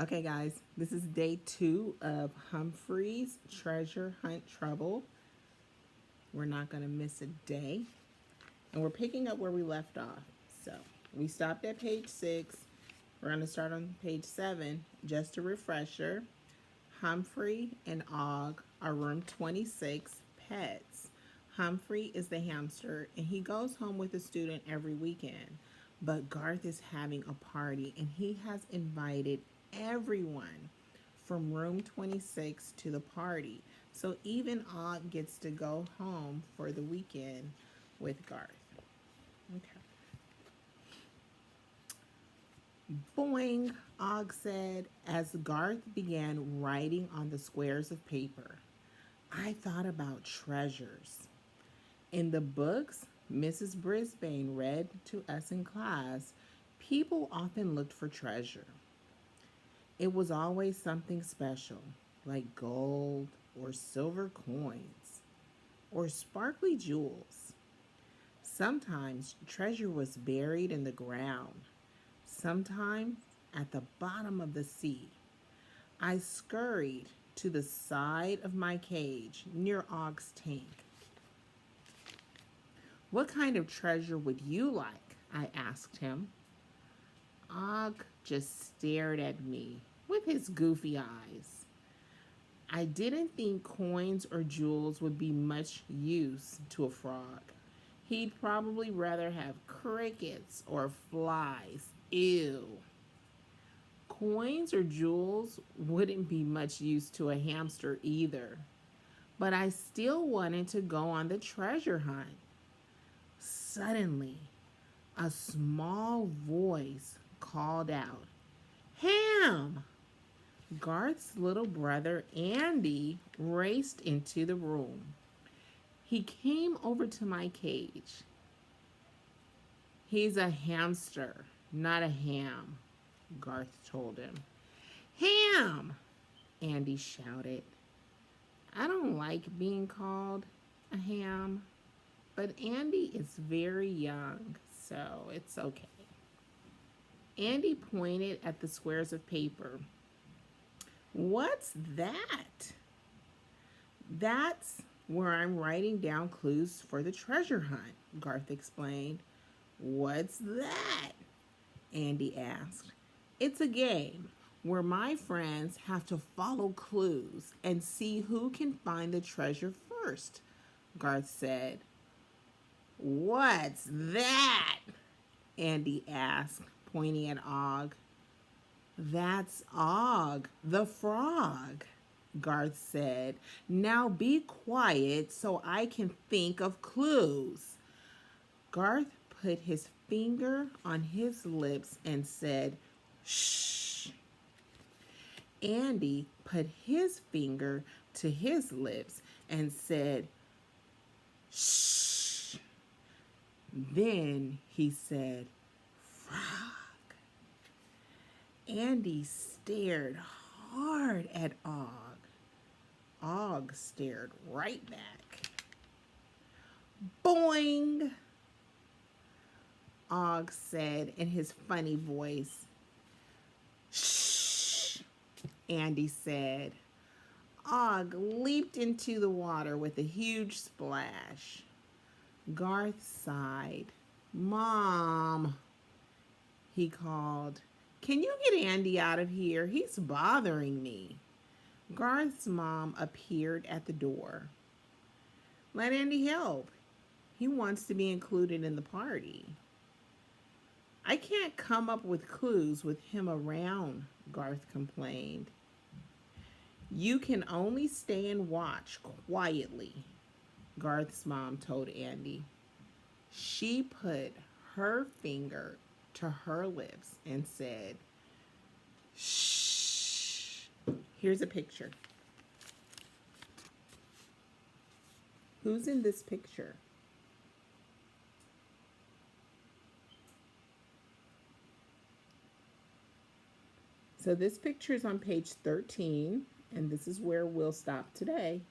Okay, guys, this is day 2 of Humphrey's Treasure Hunt Trouble. We're not going to miss a day. And we're picking up where we left off. So we stopped at page 6. We're going to start on page 7. Just a refresher, Humphrey and Og are room 26 pets. Humphrey is the hamster, and he goes home with a student every weekend. But Garth is having a party, and he has invited everyone from room 26 to the party. So even Og gets to go home for the weekend with Garth. Okay. Boing, Og said as Garth began writing on the squares of paper. I thought about treasures. In the books Mrs. Brisbane read to us in class, people often looked for treasure. It was always something special, like gold or silver coins or sparkly jewels. Sometimes treasure was buried in the ground, sometimes at the bottom of the sea. I scurried to the side of my cage near Og's tank. What kind of treasure would you like? I asked him. Og just stared at me with his goofy eyes. I didn't think coins or jewels would be much use to a frog. He'd probably rather have crickets or flies. Ew. Coins or jewels wouldn't be much use to a hamster either. But I still wanted to go on the treasure hunt. Suddenly, a small voice called out, Ham! Garth's little brother Andy raced into the room. He came over to my cage. He's a hamster, not a ham, Garth told him. Ham! Andy shouted. I don't like being called a ham, but Andy is very young, so it's okay. Andy pointed at the squares of paper. What's that? That's where I'm writing down clues for the treasure hunt, Garth explained. What's that? Andy asked. It's a game where my friends have to follow clues and see who can find the treasure first, Garth said. What's that? Andy asked, pointing at Og. That's Og, the frog, Garth said. Now be quiet so I can think of clues. Garth put his finger on his lips and said, shh. Andy put his finger to his lips and said, shh. Then he said, frog. Andy stared hard at Og. Og stared right back. Boing! Og said in his funny voice. Shh! Andy said. Og leaped into the water with a huge splash. Garth sighed. Mom, he called. Can you get Andy out of here? He's bothering me. Garth's mom appeared at the door. Let Andy help. He wants to be included in the party. I can't come up with clues with him around, Garth complained. You can only stay and watch quietly, Garth's mom told Andy. She put her finger to her lips and said, shh. Here's a picture. Who's in this picture? So this picture is on page 13, and this is where we'll stop today.